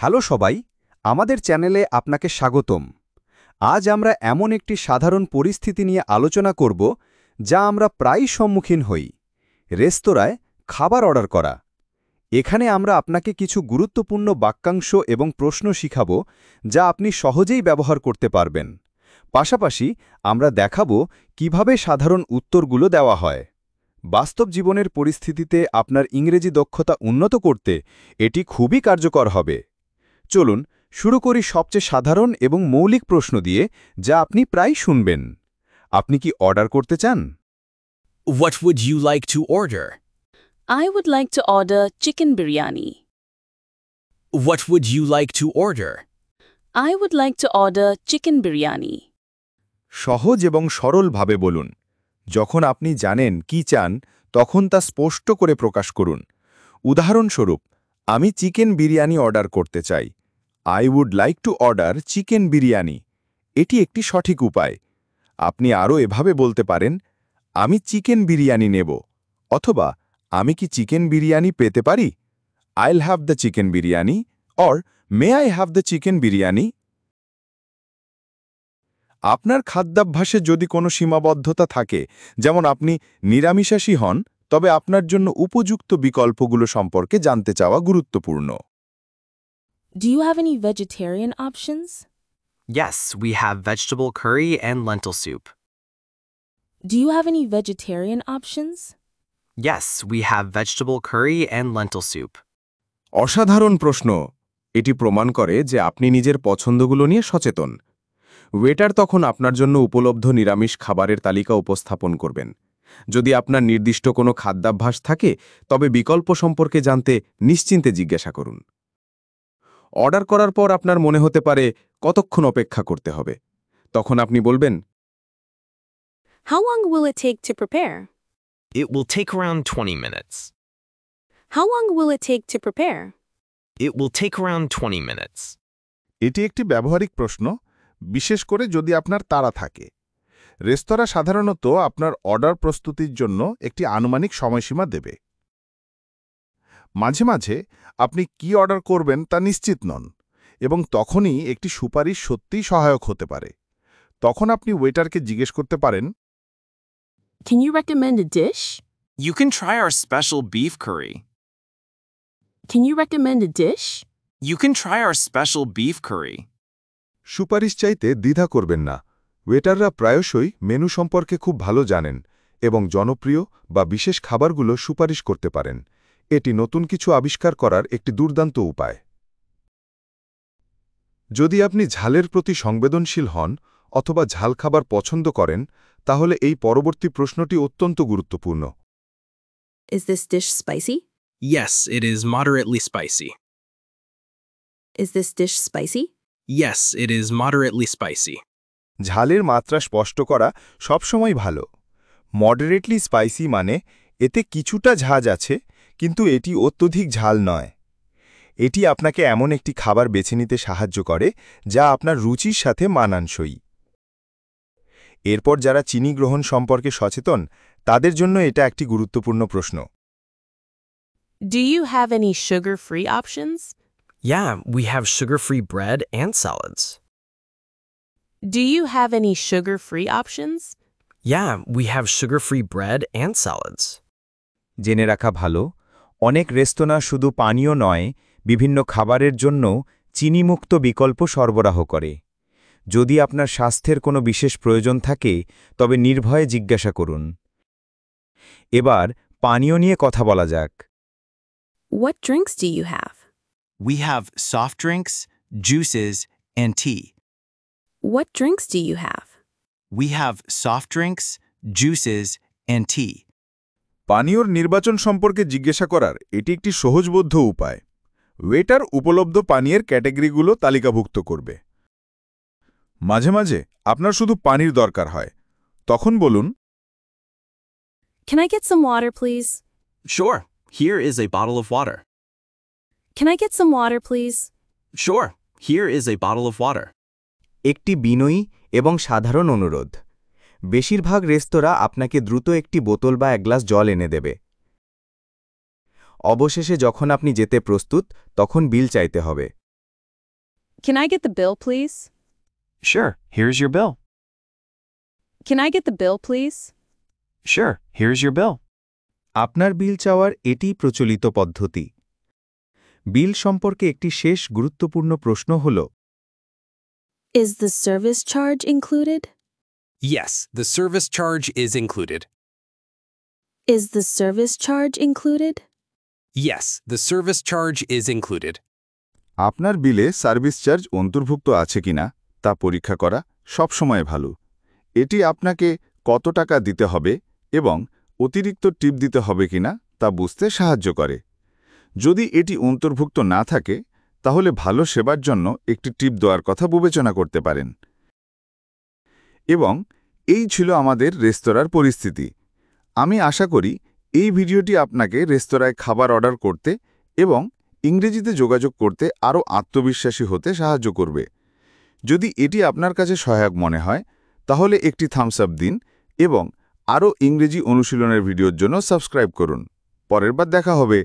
Hello সবাই, আমাদের চ্যানেলে আপনাকে স্বাগতম। আজ আমরা এমন একটি সাধারণ পরিস্থিতি নিয়ে আলোচনা করব যা আমরা প্রায়ই সম্মুখীন হই, রেস্তোরাঁয় খাবার অর্ডার করা। এখানে আমরা আপনাকে কিছু গুরুত্বপূর্ণ বাক্যাংশ এবং প্রশ্ন শিখাব যা আপনি সহজেই ব্যবহার করতে পারবেন। পাশাপাশি আমরা দেখাব কিভাবে সাধারণ উত্তরগুলো দেওয়া হয়। বাস্তব জীবনের পরিস্থিতিতে আপনার ইংরেজি দক্ষতা উন্নত করতে এটি খুবই কার্যকর হবে। চলুন শুরু করি সবচেয়ে সাধারণ এবং মৌলিক প্রশ্ন দিয়ে, যা আপনি প্রায় শুনবেন। আপনি কি অর্ডার করতে চান? What would you like to order? I would like to order chicken biryani. What would you like to order? I would like to order chicken biryani. সহজ এবং সরলভাবে বলুন। যখন আপনি জানেন কি চান, তখন তা স্পষ্ট করে প্রকাশ করুন। উদাহরণস্বরূপ, আমি চিকেন বিরিয়ানি অর্ডার করতে চাই। I would like to order chicken biryani. এটি একটি সঠিক উপায়। আপনি আরও এভাবে বলতে পারেন, আমি চিকেন বিরিয়ানি নেব, অথবা আমি কি চিকেন বিরিয়ানি পেতে পারি? I'll have the chicken biryani, or may I have the chicken biryani? আপনার খাদ্যাভ্যাসে যদি কোনো সীমাবদ্ধতা থাকে, যেমন আপনি নিরামিষাশী হন, তবে আপনার জন্য উপযুক্ত বিকল্পগুলো সম্পর্কে জানতে চাওয়া গুরুত্বপূর্ণ। Do you have any vegetarian options? Yes, we have vegetable curry and lentil soup. Do you have any vegetarian options? Yes, we have vegetable curry and lentil soup. অসাধারণ প্রশ্ন। এটি প্রমাণ করে যে আপনি নিজের পছন্দগুলো নিয়ে সচেতন। ওয়েটার তখন আপনার জন্য উপলব্ধ নিরামিষ খাবারের তালিকা উপস্থাপন করবেন। যদি আপনার নির্দিষ্ট কোনো খাদ্যাভ্যাস থাকে, তবে বিকল্প সম্পর্কে জানতে নিশ্চিন্তে জিজ্ঞাসা করুন। অর্ডার করার পর আপনার মনে হতে পারে কতক্ষণ অপেক্ষা করতে হবে। তখন আপনি বলবেন, How long will it take to prepare? It will take around 20 minutes. How long will it take to prepare? It will take around 20 minutes. এটি একটি ব্যবহারিক প্রশ্ন, বিশেষ করে যদি আপনার তাড়া থাকে। রেস্তোরাঁ সাধারণত আপনার অর্ডার প্রস্তুতির জন্য একটি আনুমানিক সময়সীমা দেবে। মাঝে মাঝে আপনি কি অর্ডার করবেন তা নিশ্চিত নন, এবং তখনই একটি সুপারিশ সত্যিই সহায়ক হতে পারে। তখন আপনি ওয়েটারকে জিজ্ঞেস করতে পারেন, Can you recommend a dish? You can try our special beef curry. Can you recommend a dish? You can try our special beef curry. সুপারিশ চাইতে দ্বিধা করবেন না। ওয়েটাররা প্রায়শই মেনু সম্পর্কে খুব ভালো জানেন এবং জনপ্রিয় বা বিশেষ খাবারগুলো সুপারিশ করতে পারেন। এটি নতুন কিছু আবিষ্কার করার একটি দুর্দান্ত উপায়। যদি আপনি ঝালের প্রতি সংবেদনশীল হন অথবা ঝাল খাবার পছন্দ করেন, তাহলে এই পরবর্তী প্রশ্নটি অত্যন্ত গুরুত্বপূর্ণ। Is this dish spicy? Yes, it is moderately spicy. Is this dish spicy? Yes, it is moderately spicy. ঝালের মাত্রা স্পষ্ট করা সবসময় ভালো। মডারেটলি স্পাইসি মানে এতে কিছুটা ঝাঁজ আছে, কিন্তু এটি অত্যধিক ঝাল নয়। এটি আপনাকে এমন একটি খাবার বেছে নিতে সাহায্য করে যা আপনার রুচির সাথে মানানসই। এরপর যারা চিনি গ্রহণ সম্পর্কে সচেতন, তাদের জন্য এটা একটি গুরুত্বপূর্ণ প্রশ্ন। Do you have any sugar-free options? Yeah, we have sugar-free bread and salads. Do you have any sugar-free options? Yeah, we have sugar-free bread and salads. জেনে রাখা ভালো, অনেক রেস্তোরাঁ শুধু পানীয় নয়, বিভিন্ন খাবারের জন্য চিনিমুক্ত বিকল্প সরবরাহ করে। যদি আপনার স্বাস্থ্যের কোনো বিশেষ প্রয়োজন থাকে, তবে নির্ভয়ে জিজ্ঞাসা করুন। এবার পানীয় নিয়ে কথা বলা যাক। What drinks do you have? We have soft drinks, juices, and tea. What drinks do you have? We have soft drinks, juices, and tea. পানীয়র নির্বাচন সম্পর্কে জিজ্ঞাসা করার এটি একটি সহজবোধ্য উপায়। ওয়েটার উপলব্ধ পানীয়ের ক্যাটাগরিগুলো তালিকাভুক্ত করবে। মাঝে মাঝে আপনার শুধু পানির দরকার হয়, তখন বলুন, Can I get some water, please? Sure, here is a bottle of water. Can I get some water, please? Sure, here is a bottle of water. একটি বিনয়ী এবং সাধারণ অনুরোধ। বেশিরভাগ রেস্তোরাঁ আপনাকে দ্রুত একটি বোতল বা এক গ্লাস জল এনে দেবে। অবশেষে যখন আপনি যেতে প্রস্তুত, তখন বিল চাইতে হবে। Can I get the bill, please? Sure, here's your bill. Can I get the bill, please? Sure, here's your bill. আপনার বিল চাওয়ার এটি প্রচলিত পদ্ধতি বিল সম্পর্কে একটি শেষ গুরুত্বপূর্ণ প্রশ্ন হল Is the service charge included? Yes, the service charge is included. Is the service charge included? Yes, the service charge is included. আপনার বিলে সার্ভিস চার্জ অন্তর্ভুক্ত আছে কিনা তা পরীক্ষা করা সবসময় ভালো এটি আপনাকে কত টাকা দিতে হবে এবং অতিরিক্ত টিপ দিতে হবে কিনা তা বুঝতে সাহায্য করে যদি এটি অন্তর্ভুক্ত না থাকে তাহলে ভালো সেবার জন্য একটি টিপ দেওয়ার কথা বিবেচনা করতে পারেন এবং এই ছিল আমাদের রেস্তোরাঁর পরিস্থিতি আমি আশা করি এই ভিডিওটি আপনাকে রেস্তোরাঁয় খাবার অর্ডার করতে এবং ইংরেজিতে যোগাযোগ করতে আরও আত্মবিশ্বাসী হতে সাহায্য করবে যদি এটি আপনার কাছে সহায়ক মনে হয় তাহলে একটি থামস আপ দিন এবং আরও ইংরেজি অনুশীলনের ভিডিওর জন্য সাবস্ক্রাইব করুন পরের বার দেখা হবে